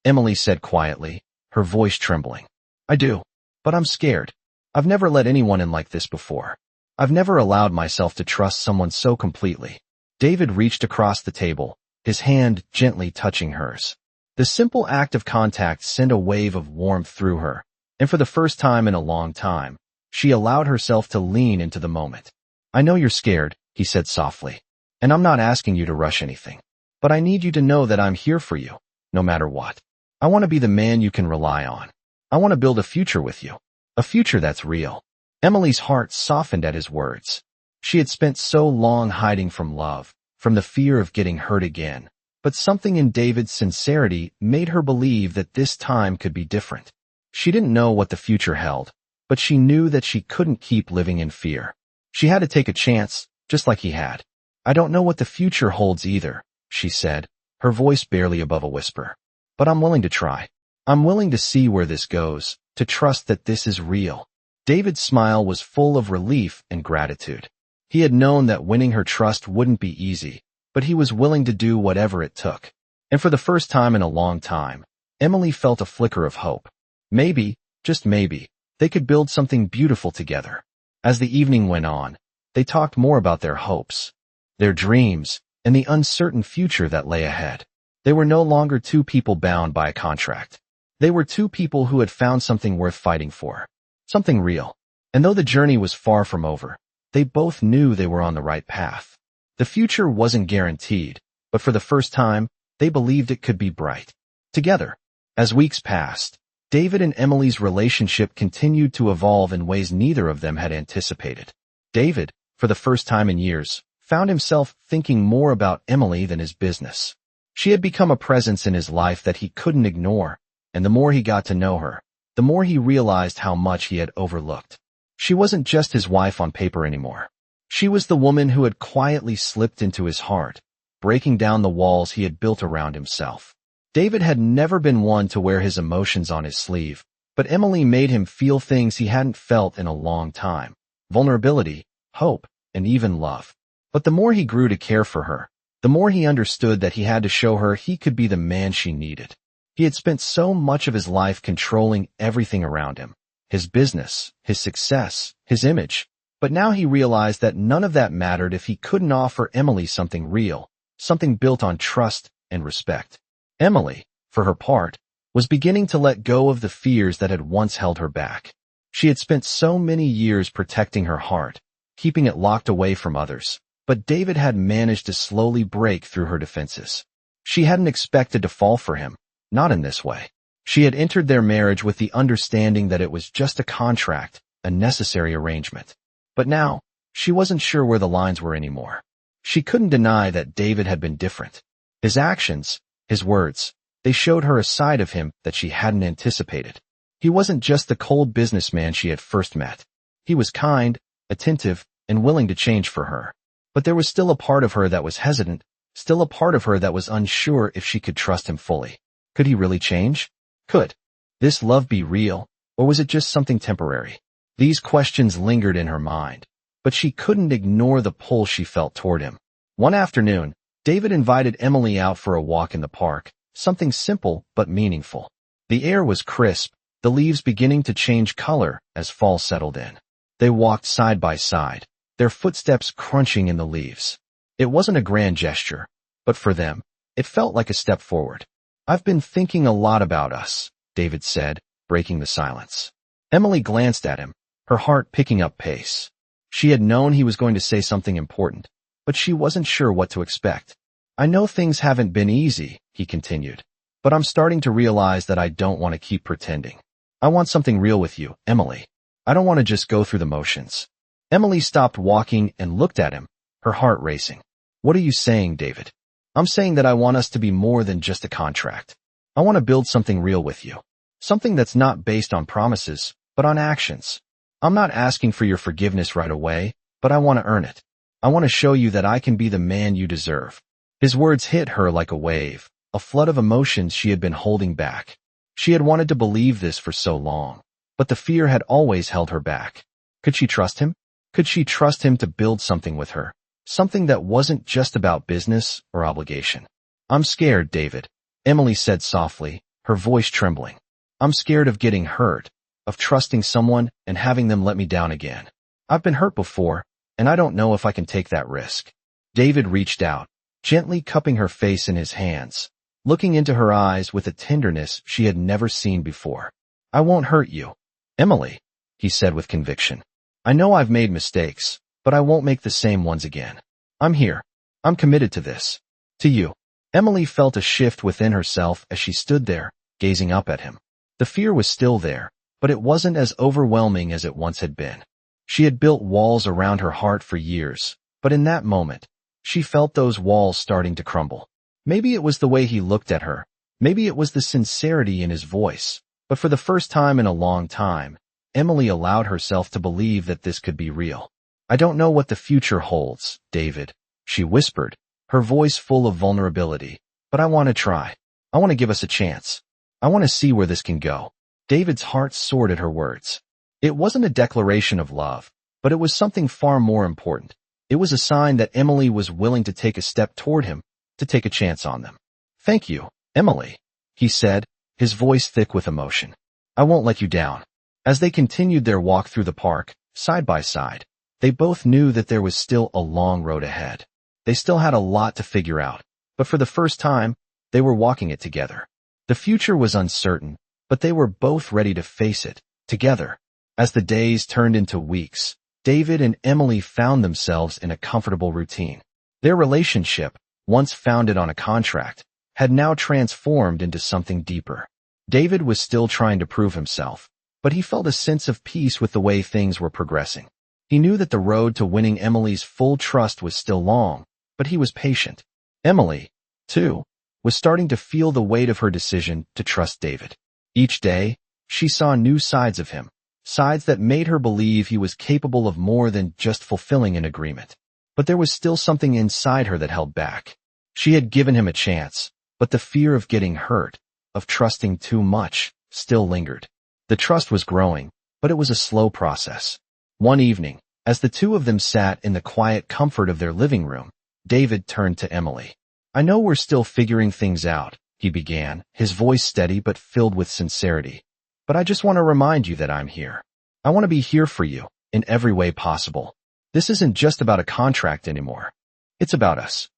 Emily said quietly, her voice trembling. "I do, but I'm scared. I've never let anyone in like this before. I've never allowed myself to trust someone so completely." David reached across the table, his hand gently touching hers. The simple act of contact sent a wave of warmth through her, and for the first time in a long time, she allowed herself to lean into the moment. "I know you're scared," he said softly, "and I'm not asking you to rush anything. But I need you to know that I'm here for you, no matter what. I want to be the man you can rely on. I want to build a future with you, a future that's real." Emily's heart softened at his words. She had spent so long hiding from love, from the fear of getting hurt again, but something in David's sincerity made her believe that this time could be different. She didn't know what the future held, but she knew that she couldn't keep living in fear. She had to take a chance, just like he had. "I don't know what the future holds either," she said, her voice barely above a whisper. "But I'm willing to try. I'm willing to see where this goes, to trust that this is real." David's smile was full of relief and gratitude. He had known that winning her trust wouldn't be easy, but he was willing to do whatever it took. And for the first time in a long time, Emily felt a flicker of hope. Maybe, just maybe, they could build something beautiful together. As the evening went on, they talked more about their hopes, their dreams, and the uncertain future that lay ahead. They were no longer two people bound by a contract. They were two people who had found something worth fighting for, something real. And though the journey was far from over, they both knew they were on the right path. The future wasn't guaranteed, but for the first time, they believed it could be bright. Together, as weeks passed, David and Emily's relationship continued to evolve in ways neither of them had anticipated. David, for the first time in years, found himself thinking more about Emily than his business. She had become a presence in his life that he couldn't ignore, and the more he got to know her, the more he realized how much he had overlooked. She wasn't just his wife on paper anymore. She was the woman who had quietly slipped into his heart, breaking down the walls he had built around himself. David had never been one to wear his emotions on his sleeve, but Emily made him feel things he hadn't felt in a long time: vulnerability, hope, and even love. But the more he grew to care for her, the more he understood that he had to show her he could be the man she needed. He had spent so much of his life controlling everything around him: his business, his success, his image. But now he realized that none of that mattered if he couldn't offer Emily something real, something built on trust and respect. Emily, for her part, was beginning to let go of the fears that had once held her back. She had spent so many years protecting her heart, keeping it locked away from others, but David had managed to slowly break through her defenses. She hadn't expected to fall for him, not in this way. She had entered their marriage with the understanding that it was just a contract, a necessary arrangement. But now, she wasn't sure where the lines were anymore. She couldn't deny that David had been different. His actions, his words, they showed her a side of him that she hadn't anticipated. He wasn't just the cold businessman she had first met. He was kind, attentive, and willing to change for her. But there was still a part of her that was hesitant, still a part of her that was unsure if she could trust him fully. Could he really change? Could this love be real, or was it just something temporary? These questions lingered in her mind, but she couldn't ignore the pull she felt toward him. One afternoon, David invited Emily out for a walk in the park, something simple but meaningful. The air was crisp, the leaves beginning to change color as fall settled in. They walked side by side, their footsteps crunching in the leaves. It wasn't a grand gesture, but for them, it felt like a step forward. "I've been thinking a lot about us," David said, breaking the silence. Emily glanced at him, her heart picking up pace. She had known he was going to say something important, but she wasn't sure what to expect. "I know things haven't been easy," he continued, "but I'm starting to realize that I don't want to keep pretending. I want something real with you, Emily. I don't want to just go through the motions." Emily stopped walking and looked at him, her heart racing. "What are you saying, David?" "I'm saying that I want us to be more than just a contract. I want to build something real with you. Something that's not based on promises, but on actions. I'm not asking for your forgiveness right away, but I want to earn it. I want to show you that I can be the man you deserve." His words hit her like a wave, a flood of emotions she had been holding back. She had wanted to believe this for so long, but the fear had always held her back. Could she trust him? Could she trust him to build something with her? Something that wasn't just about business or obligation. "I'm scared, David," Emily said softly, her voice trembling. "I'm scared of getting hurt, of trusting someone and having them let me down again. I've been hurt before, and I don't know if I can take that risk." David reached out, gently cupping her face in his hands, looking into her eyes with a tenderness she had never seen before. "I won't hurt you, Emily," he said with conviction. "I know I've made mistakes, but I won't make the same ones again. I'm here. I'm committed to this. To you." Emily felt a shift within herself as she stood there, gazing up at him. The fear was still there, but it wasn't as overwhelming as it once had been. She had built walls around her heart for years, but in that moment, she felt those walls starting to crumble. Maybe it was the way he looked at her, maybe it was the sincerity in his voice, but for the first time in a long time, Emily allowed herself to believe that this could be real. "I don't know what the future holds, David," she whispered, her voice full of vulnerability, "but I want to try. I want to give us a chance. I want to see where this can go." David's heart soared at her words. It wasn't a declaration of love, but it was something far more important. It was a sign that Emily was willing to take a step toward him, to take a chance on them. "Thank you, Emily," he said, his voice thick with emotion. "I won't let you down." As they continued their walk through the park, side by side, they both knew that there was still a long road ahead. They still had a lot to figure out, but for the first time, they were walking it together. The future was uncertain, but they were both ready to face it, together. As the days turned into weeks, David and Emily found themselves in a comfortable routine. Their relationship, once founded on a contract, had now transformed into something deeper. David was still trying to prove himself, but he felt a sense of peace with the way things were progressing. He knew that the road to winning Emily's full trust was still long, but he was patient. Emily, too, was starting to feel the weight of her decision to trust David. Each day, she saw new sides of him, sides that made her believe he was capable of more than just fulfilling an agreement. But there was still something inside her that held back. She had given him a chance, but the fear of getting hurt, of trusting too much, still lingered. The trust was growing, but it was a slow process. One evening, as the two of them sat in the quiet comfort of their living room, David turned to Emily. "I know we're still figuring things out," he began, his voice steady but filled with sincerity. "But I just want to remind you that I'm here. I want to be here for you, in every way possible. This isn't just about a contract anymore. It's about us."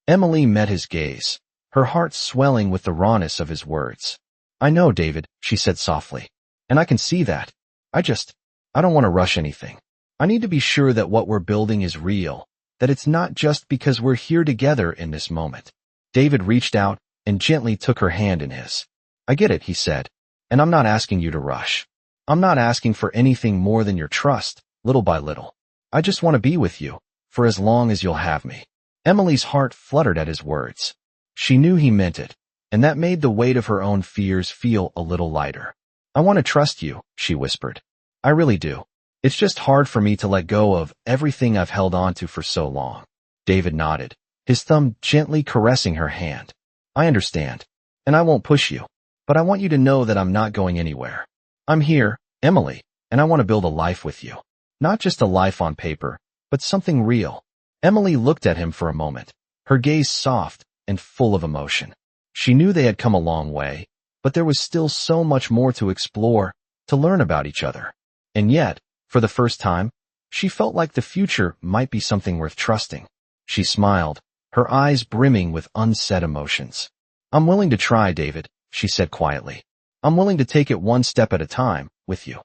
Emily met his gaze, her heart swelling with the rawness of his words. "I know, David," she said softly. "And I can see that. I don't want to rush anything. I need to be sure that what we're building is real, that it's not just because we're here together in this moment." David reached out and gently took her hand in his. "I get it," he said, "and I'm not asking you to rush. I'm not asking for anything more than your trust, little by little. I just want to be with you, for as long as you'll have me." Emily's heart fluttered at his words. She knew he meant it, and that made the weight of her own fears feel a little lighter. "I want to trust you," she whispered. "I really do. It's just hard for me to let go of everything I've held on to for so long." David nodded, his thumb gently caressing her hand. "I understand, and I won't push you, but I want you to know that I'm not going anywhere. I'm here, Emily, and I want to build a life with you. Not just a life on paper, but something real." Emily looked at him for a moment, her gaze soft and full of emotion. She knew they had come a long way, but there was still so much more to explore, to learn about each other. And yet, for the first time, she felt like the future might be something worth trusting. She smiled, her eyes brimming with unsaid emotions. "I'm willing to try, David," she said quietly. "I'm willing to take it one step at a time, with you."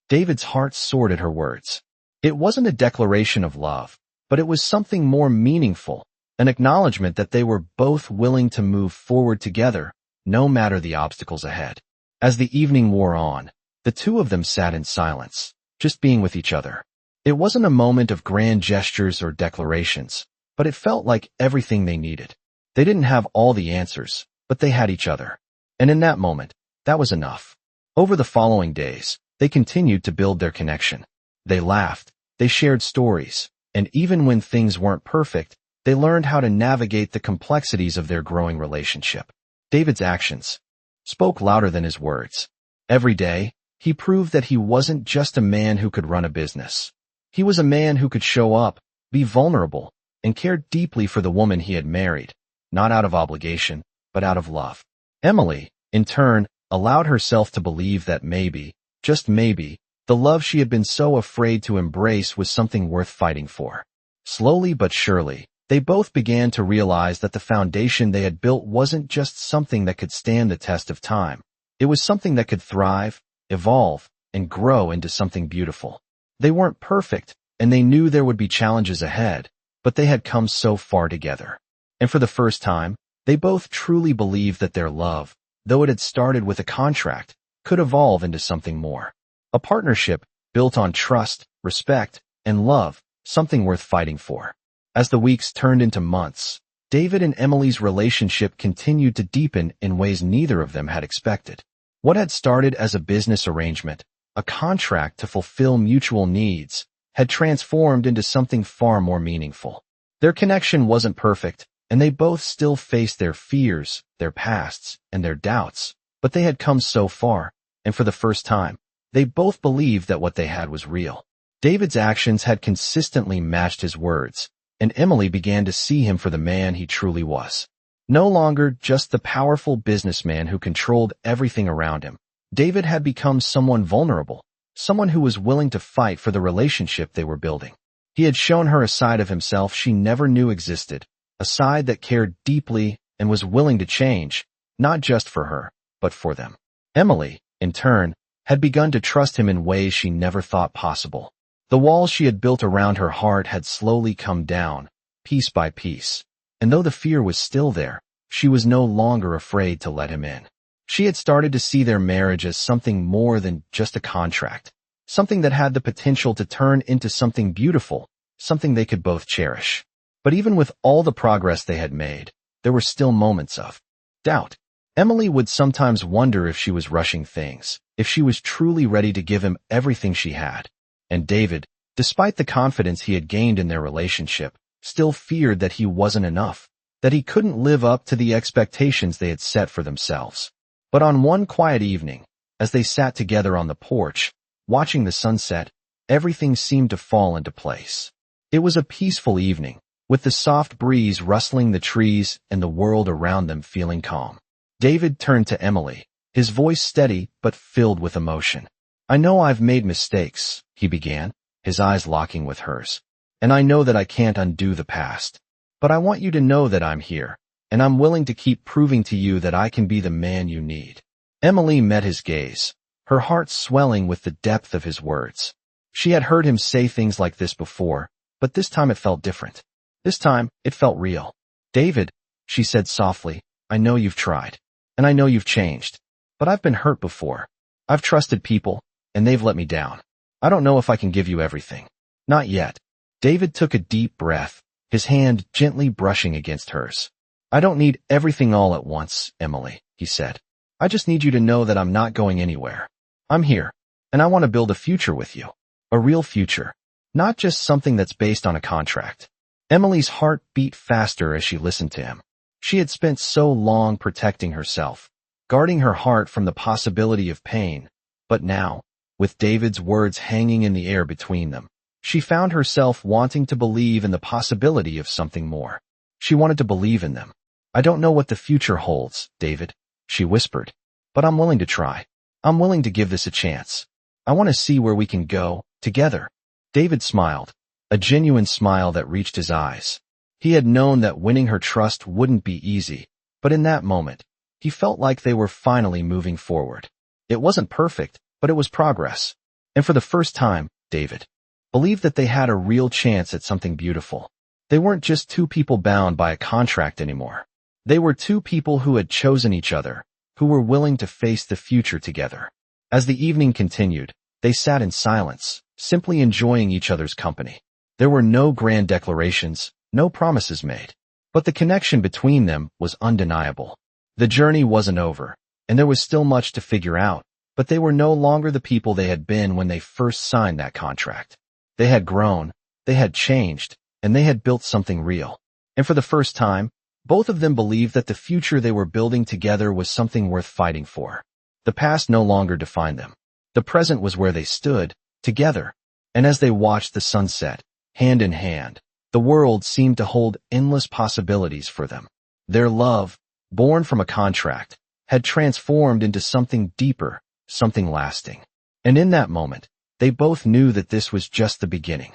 David's heart soared at her words. It wasn't a declaration of love, but it was something more meaningful, an acknowledgement that they were both willing to move forward together, no matter the obstacles ahead. As the evening wore on, the two of them sat in silence, just being with each other. It wasn't a moment of grand gestures or declarations, but it felt like everything they needed. They didn't have all the answers, but they had each other. And in that moment, that was enough. Over the following days, they continued to build their connection. They laughed, they shared stories, and even when things weren't perfect, they learned how to navigate the complexities of their growing relationship. David's actions spoke louder than his words. Every day, he proved that he wasn't just a man who could run a business. He was a man who could show up, be vulnerable, and care deeply for the woman he had married, not out of obligation, but out of love. Emily, in turn, allowed herself to believe that maybe, just maybe, the love she had been so afraid to embrace was something worth fighting for. Slowly but surely, they both began to realize that the foundation they had built wasn't just something that could stand the test of time. It was something that could thrive, evolve, and grow into something beautiful. They weren't perfect, and they knew there would be challenges ahead, but they had come so far together. And for the first time, they both truly believed that their love, though it had started with a contract, could evolve into something more. A partnership built on trust, respect, and love, something worth fighting for. As the weeks turned into months, David and Emily's relationship continued to deepen in ways neither of them had expected. What had started as a business arrangement, a contract to fulfill mutual needs, had transformed into something far more meaningful. Their connection wasn't perfect, and they both still faced their fears, their pasts, and their doubts, but they had come so far, and for the first time, they both believed that what they had was real. David's actions had consistently matched his words, and Emily began to see him for the man he truly was. No longer just the powerful businessman who controlled everything around him, David had become someone vulnerable, someone who was willing to fight for the relationship they were building. He had shown her a side of himself she never knew existed, a side that cared deeply and was willing to change, not just for her, but for them. Emily, in turn, had begun to trust him in ways she never thought possible. The walls she had built around her heart had slowly come down, piece by piece. And though the fear was still there, she was no longer afraid to let him in. She had started to see their marriage as something more than just a contract, something that had the potential to turn into something beautiful, something they could both cherish. But even with all the progress they had made, there were still moments of doubt. Emily would sometimes wonder if she was rushing things, if she was truly ready to give him everything she had. And David, despite the confidence he had gained in their relationship, still feared that he wasn't enough, that he couldn't live up to the expectations they had set for themselves. But on one quiet evening, as they sat together on the porch, watching the sunset, everything seemed to fall into place. It was a peaceful evening, with the soft breeze rustling the trees and the world around them feeling calm. David turned to Emily, his voice steady but filled with emotion. "I know I've made mistakes," he began, his eyes locking with hers. "And I know that I can't undo the past. But I want you to know that I'm here, and I'm willing to keep proving to you that I can be the man you need." Emily met his gaze, her heart swelling with the depth of his words. She had heard him say things like this before, but this time it felt different. This time, it felt real. "David," she said softly, "I know you've tried, and I know you've changed, but I've been hurt before. I've trusted people, and they've let me down. I don't know if I can give you everything. Not yet." David took a deep breath, his hand gently brushing against hers. "I don't need everything all at once, Emily," he said. "I just need you to know that I'm not going anywhere. I'm here, and I want to build a future with you. A real future, not just something that's based on a contract." Emily's heart beat faster as she listened to him. She had spent so long protecting herself, guarding her heart from the possibility of pain, but now, with David's words hanging in the air between them, she found herself wanting to believe in the possibility of something more. She wanted to believe in them. "I don't know what the future holds, David," she whispered, "but I'm willing to try. I'm willing to give this a chance. I want to see where we can go, together." David smiled, a genuine smile that reached his eyes. He had known that winning her trust wouldn't be easy, but in that moment, he felt like they were finally moving forward. It wasn't perfect, but it was progress. And for the first time, David believed that they had a real chance at something beautiful. They weren't just two people bound by a contract anymore. They were two people who had chosen each other, who were willing to face the future together. As the evening continued, they sat in silence, simply enjoying each other's company. There were no grand declarations, no promises made. But the connection between them was undeniable. The journey wasn't over, and there was still much to figure out, but they were no longer the people they had been when they first signed that contract. They had grown, they had changed, and they had built something real. And for the first time, both of them believed that the future they were building together was something worth fighting for. The past no longer defined them. The present was where they stood, together. And as they watched the sunset, hand in hand, the world seemed to hold endless possibilities for them. Their love, born from a contract, had transformed into something deeper, something lasting. And in that moment, they both knew that this was just the beginning.